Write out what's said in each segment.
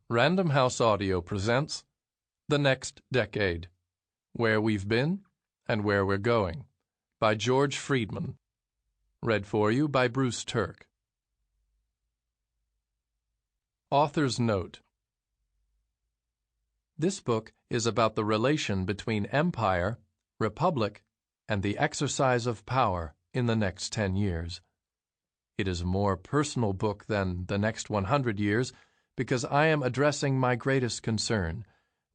Random House Audio presents The Next Decade, Where We've Been and Where We're Going, by George Friedman. Read for you by Bruce Turk. Author's Note: This book is about the relation between empire, republic, and the exercise of power in the next 10 years. It is a more personal book than the next 100 years, because I am addressing my greatest concern,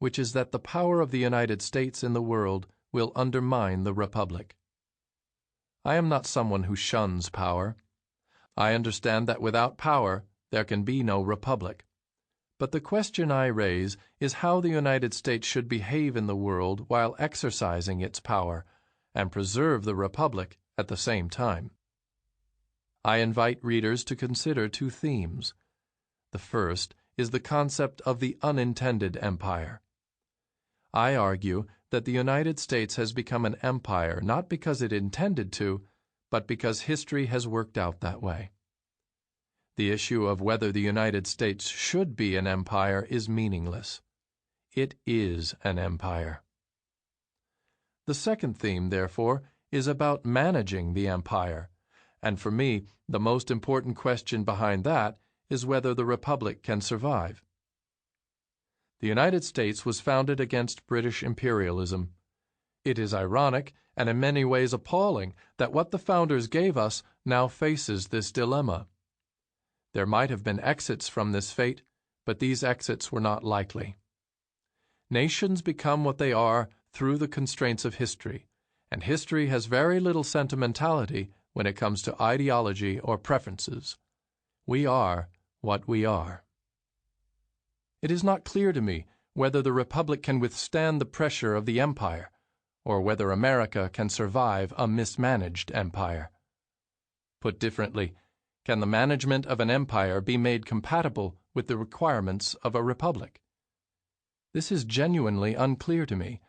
which is that the power of the United States in the world will undermine the Republic. I am not someone who shuns power. I understand that without power there can be no Republic. But the question I raise is how the United States should behave in the world while exercising its power, and preserve the Republic at the same time. I invite readers to consider two themes. The first is the concept of the unintended empire. I argue that the United States has become an empire not because it intended to, but because history has worked out that way. The issue of whether the United States should be an empire is meaningless. It is an empire. The second theme, therefore, is about managing the empire, and for me, the most important question behind that is whether the Republic can survive. The United States was founded against British imperialism. It is ironic and in many ways appalling that what the founders gave us now faces this dilemma. There might have been exits from this fate, but these exits were not likely. Nations become what they are through the constraints of history, and history has very little sentimentality when it comes to ideology or preferences. We are what we are. It is not clear to me whether the Republic can withstand the pressure of the empire, or whether America can survive a mismanaged empire. Put differently, can the management of an empire be made compatible with the requirements of a republic? This is genuinely unclear to me.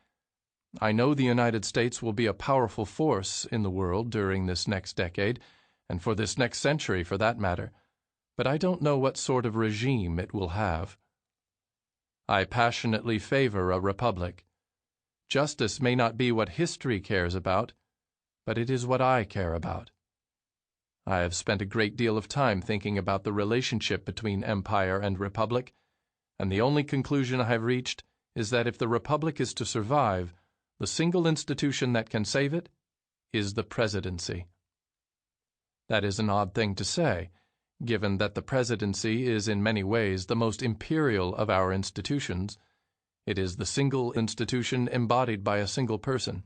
I know the United States will be a powerful force in the world during this next decade, and for this next century for that matter, but I don't know what sort of regime it will have. I passionately favor a republic. Justice may not be what history cares about, but it is what I care about. I have spent a great deal of time thinking about the relationship between empire and republic, and the only conclusion I have reached is that if the republic is to survive, the single institution that can save it is the presidency. That is an odd thing to say, given that the presidency is in many ways the most imperial of our institutions. It is the single institution embodied by a single person.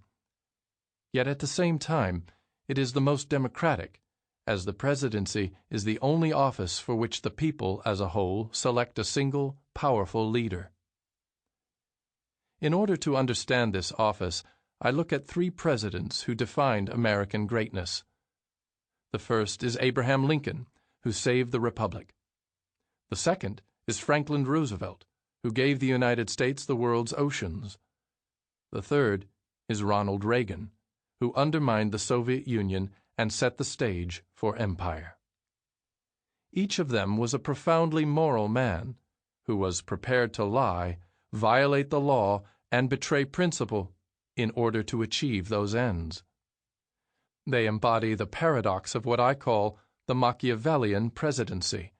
Yet at the same time, it is the most democratic, as the presidency is the only office for which the people as a whole select a single, powerful leader. In order to understand this office, I look at three presidents who defined American greatness. The first is Abraham Lincoln, who saved the Republic. The second is Franklin Roosevelt, who gave the United States the world's oceans. The third is Ronald Reagan, who undermined the Soviet Union and set the stage for empire. Each of them was a profoundly moral man, who was prepared to lie, violate the law, and betray principle in order to achieve those ends. They embody the paradox of what I call the Machiavellian presidency,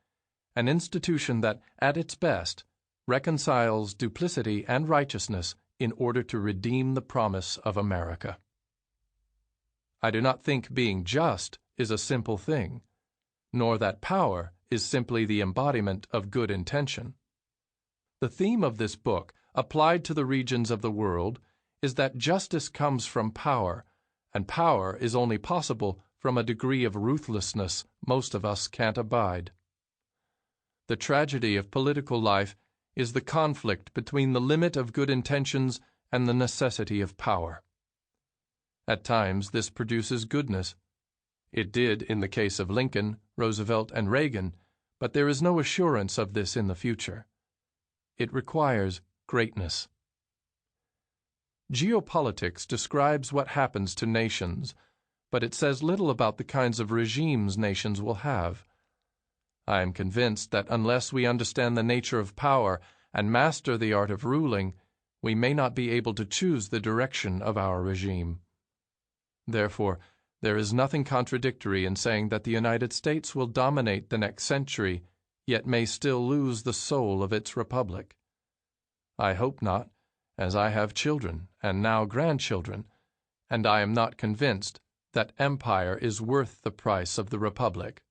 an institution that, at its best, reconciles duplicity and righteousness in order to redeem the promise of America. I do not think being just is a simple thing, nor that power is simply the embodiment of good intention. The theme of this book, applied to the regions of the world, is that justice comes from power, and power is only possible from a degree of ruthlessness most of us can't abide. The tragedy of political life is the conflict between the limit of good intentions and the necessity of power. At times this produces goodness. It did in the case of Lincoln, Roosevelt, and Reagan, but there is no assurance of this in the future. It requires greatness. Geopolitics describes what happens to nations, but it says little about the kinds of regimes nations will have. I am convinced that unless we understand the nature of power and master the art of ruling, we may not be able to choose the direction of our regime. Therefore, there is nothing contradictory in saying that the United States will dominate the next century, yet may still lose the soul of its republic. I hope not, as I have children and now grandchildren, and I am not convinced that empire is worth the price of the republic.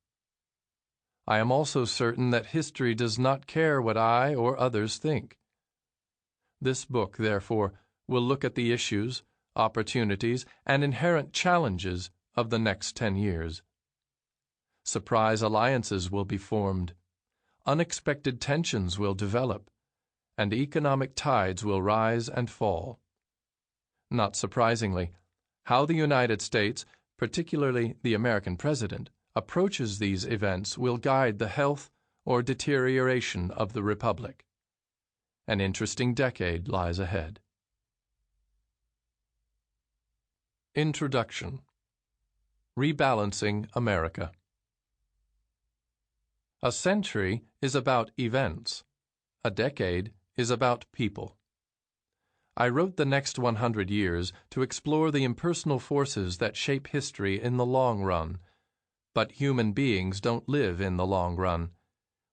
I am also certain that history does not care what I or others think. This book, therefore, will look at the issues, opportunities, and inherent challenges of the next 10 years. Surprise alliances will be formed, unexpected tensions will develop, and economic tides will rise and fall. Not surprisingly, how the United States, particularly the American president, approaches these events will guide the health or deterioration of the republic. An interesting decade lies ahead. Introduction. Rebalancing America. A century is about events. A decade is about people. I wrote The Next 100 Years to explore the impersonal forces that shape history in the long run. But human beings don't live in the long run.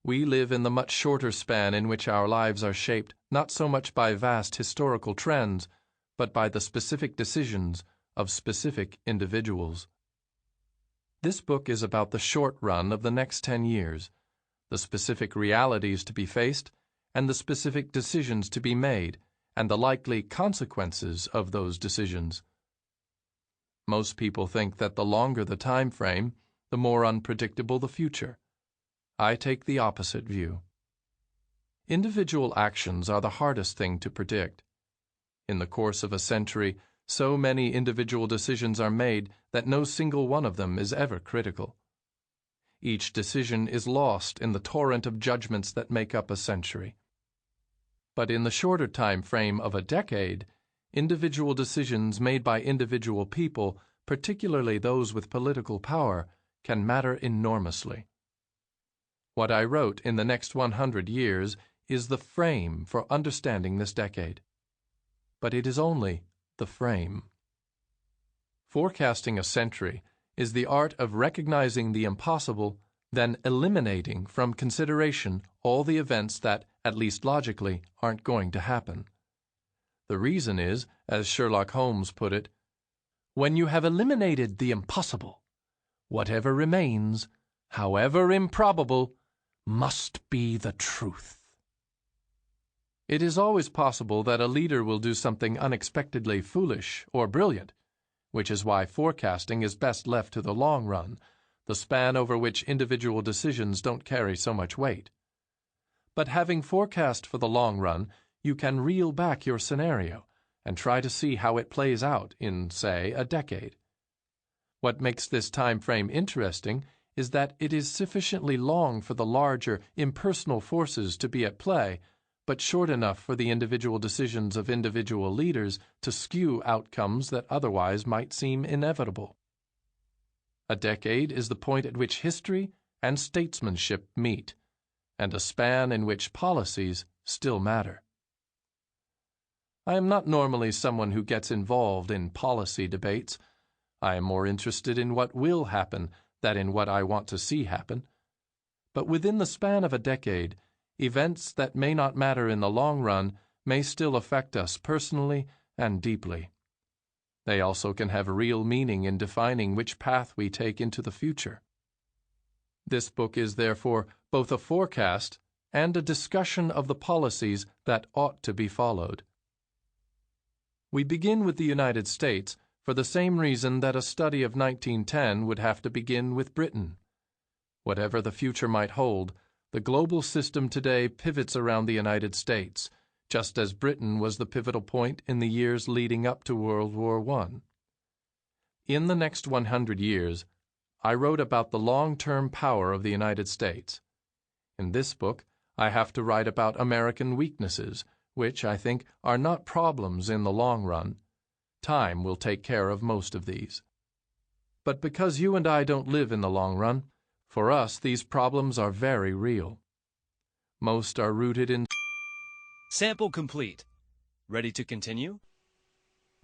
We live in the much shorter span in which our lives are shaped not so much by vast historical trends, but by the specific decisions of specific individuals. This book is about the short run of the next 10 years, the specific realities to be faced, and the specific decisions to be made, and the likely consequences of those decisions. Most people think that the longer the time frame, the more unpredictable the future. I take the opposite view. Individual actions are the hardest thing to predict. In the course of a century, so many individual decisions are made that no single one of them is ever critical. Each decision is lost in the torrent of judgments that make up a century. But in the shorter time frame of a decade, individual decisions made by individual people, particularly those with political power, can matter enormously. What I wrote in The Next 100 Years is the frame for understanding this decade. But it is only the frame. Forecasting a century is the art of recognizing the impossible, then eliminating from consideration all the events that, at least logically, aren't going to happen. The reason is, as Sherlock Holmes put it, when you have eliminated the impossible, whatever remains, however improbable, must be the truth. It is always possible that a leader will do something unexpectedly foolish or brilliant, which is why forecasting is best left to the long run, the span over which individual decisions don't carry so much weight. But having forecast for the long run, you can reel back your scenario and try to see how it plays out in, say, a decade. What makes this time frame interesting is that it is sufficiently long for the larger, impersonal forces to be at play, but short enough for the individual decisions of individual leaders to skew outcomes that otherwise might seem inevitable. A decade is the point at which history and statesmanship meet, and a span in which policies still matter. I am not normally someone who gets involved in policy debates. I am more interested in what will happen than in what I want to see happen. But within the span of a decade, events that may not matter in the long run may still affect us personally and deeply. They also can have real meaning in defining which path we take into the future. This book is therefore both a forecast and a discussion of the policies that ought to be followed. We begin with the United States for the same reason that a study of 1910 would have to begin with Britain. Whatever the future might hold, the global system today pivots around the United States, just as Britain was the pivotal point in the years leading up to World War I. In The Next 100 Years, I wrote about the long-term power of the United States. In this book, I have to write about American weaknesses, which, I think, are not problems in the long run. Time will take care of most of these. But because you and I don't live in the long run, For us, these problems are very real. Most are rooted in... Sample complete. Ready to continue?